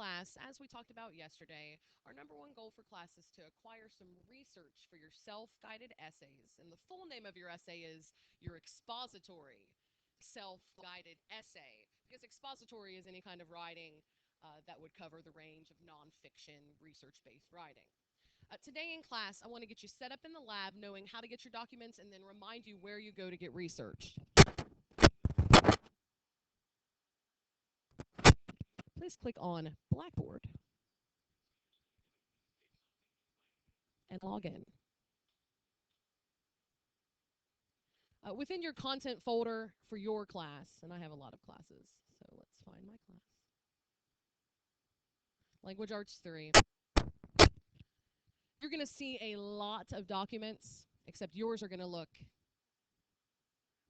class, as we talked about yesterday, our number one goal for class is to acquire some research for your self-guided essays. And the full name of your essay is your expository self-guided essay, because expository is any kind of writing that would cover the range of nonfiction research-based writing. Today in class, I want to get you set up in the lab knowing how to get your documents and then remind you where you go to get research. Please click on Blackboard and log in. Within your content folder for your class, and I have a lot of classes, so let's find my class. Language Arts 3. You're going to see a lot of documents, except yours are going to look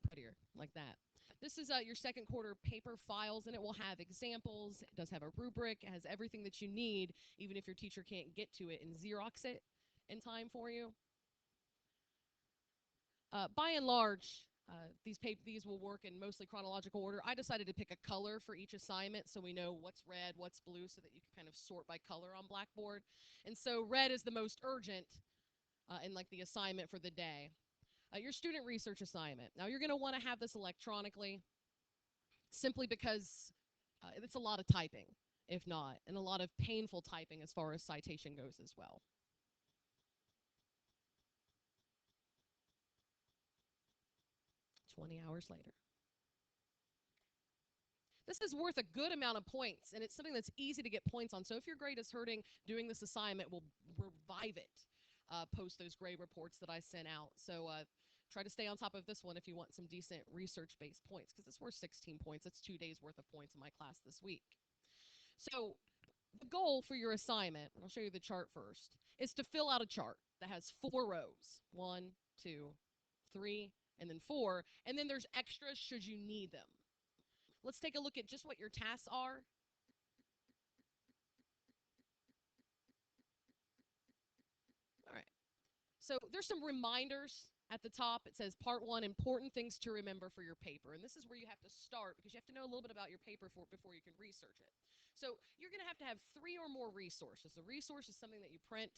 prettier, like that. This is your second quarter paper files, and it will have examples. It does have a rubric. It has everything that you need, even if your teacher can't get to it and Xerox it in time for you. By and large, these will work in mostly chronological order. I decided to pick a color for each assignment so we know what's red, what's blue, so that you can kind of sort by color on Blackboard. And so red is the most urgent in like the assignment for the day. Your student research assignment. Now you're going to want to have this electronically simply because it's a lot of typing, if not, and a lot of painful typing as far as citation goes as well. 20 hours later. This is worth a good amount of points, and it's something that's easy to get points on. So if your grade is hurting, doing this assignment will revive it, post those grade reports that I sent out. So try to stay on top of this one if you want some decent research-based points, because it's worth 16 points. That's 2 days worth of points in my class this week. So the goal for your assignment, and I'll show you the chart first, is to fill out a chart that has 4 rows. 1, 2, 3, and then 4. And then there's extras should you need them. Let's take a look at just what your tasks are. All right. So there's some reminders at the top. It says Part 1, important things to remember for your paper. And this is where you have to start because you have to know a little bit about your paper before you can research it. So you're going to have 3 or more resources. A resource is something that you print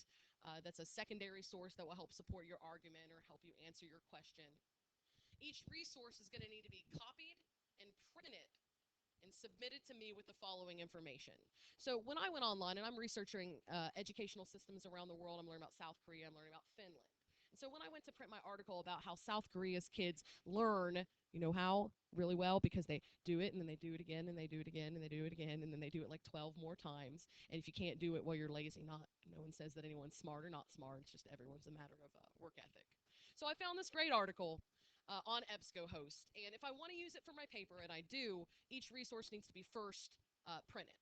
that's a secondary source that will help support your argument or help you answer your question. Each resource is going to need to be copied and printed and submitted to me with the following information. So when I went online, and I'm researching educational systems around the world, I'm learning about South Korea, I'm learning about Finland. And so when I went to print my article about how South Korea's kids learn, you know how, really well, because they do it, and then they do it again, and they do it again, and they do it again, and then they do it like 12 more times. And if you can't do it, well, you're lazy. No one says that anyone's smart or not smart. It's just everyone's a matter of work ethic. So I found this great article on EBSCOhost. And if I want to use it for my paper, and I do, each resource needs to be first printed.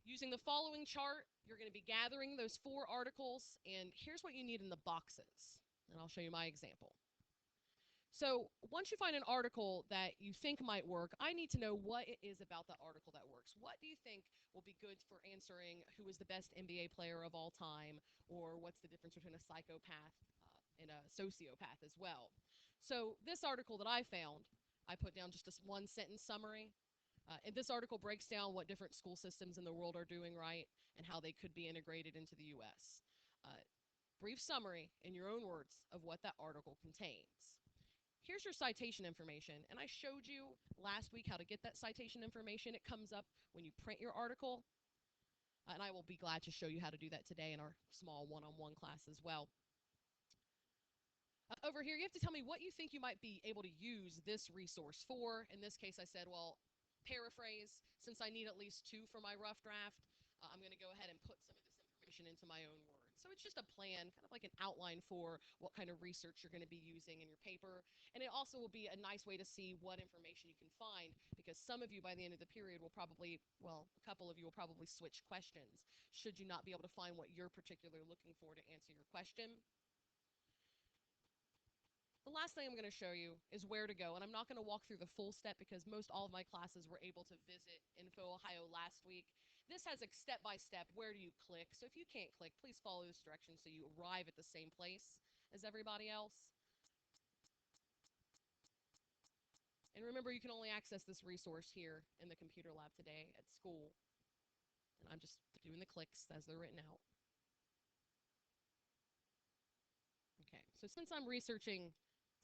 Using the following chart, you're going to be gathering those 4 articles, and here's what you need in the boxes. And I'll show you my example. So once you find an article that you think might work, I need to know what it is about that article that works. What do you think will be good for answering who is the best NBA player of all time, or what's the difference between a psychopath and a sociopath as well. So this article that I found, I put down just a 1-sentence summary. And this article breaks down what different school systems in the world are doing right and how they could be integrated into the U.S. Brief summary in your own words of what that article contains. Here's your citation information, and I showed you last week how to get that citation information. It comes up when you print your article, and I will be glad to show you how to do that today in our small one-on-one class as well. Over here, you have to tell me what you think you might be able to use this resource for. In this case, I said, well, paraphrase. Since I need at least 2 for my rough draft, I'm going to go ahead and put some of this information into my own words. So it's just a plan, kind of like an outline for what kind of research you're going to be using in your paper. And it also will be a nice way to see what information you can find, because some of you by the end of the period will probably, well, a couple of you will probably switch questions should you not be able to find what you're particularly looking for to answer your question. The last thing I'm going to show you is where to go, and I'm not going to walk through the full step because most all of my classes were able to visit Info Ohio last week. This has a step-by-step, where do you click? So if you can't click, please follow this direction so you arrive at the same place as everybody else. And remember, you can only access this resource here in the computer lab today at school. And I'm just doing the clicks as they're written out. Okay, so since I'm researching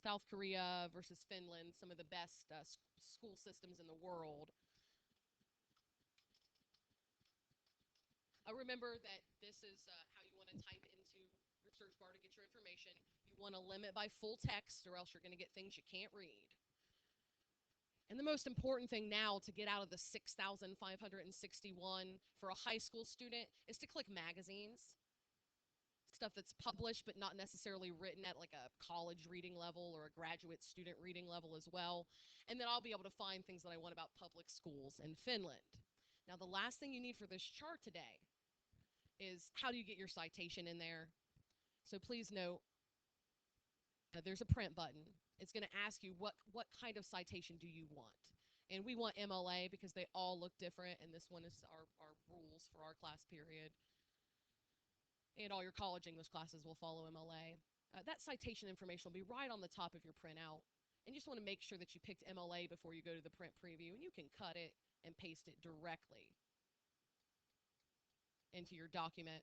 South Korea versus Finland, some of the best school systems in the world, remember that this is how you want to type into your search bar to get your information. You want to limit by full text, or else you're going to get things you can't read. And the most important thing now to get out of the 6,561 for a high school student is to click magazines, stuff that's published but not necessarily written at like a college reading level or a graduate student reading level as well. And then I'll be able to find things that I want about public schools in Finland. Now, the last thing you need for this chart today is how do you get your citation in there? So please note there's a print button. It's going to ask you what kind of citation do you want. And we want MLA because they all look different, and this one is our rules for our class period. And all your college English classes will follow MLA. That citation information will be right on the top of your printout. And you just want to make sure that you picked MLA before you go to the print preview, and you can cut it and paste it directly into your document.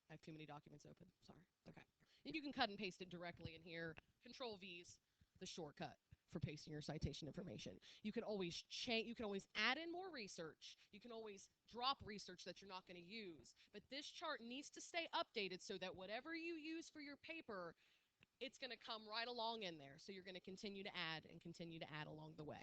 I have too many documents open. Sorry. Okay. And you can cut and paste it directly in here. Control V's the shortcut for pasting your citation information. You can always change. You can always add in more research. You can always drop research that you're not going to use. But this chart needs to stay updated so that whatever you use for your paper, it's going to come right along in there. So you're going to continue to add and continue to add along the way.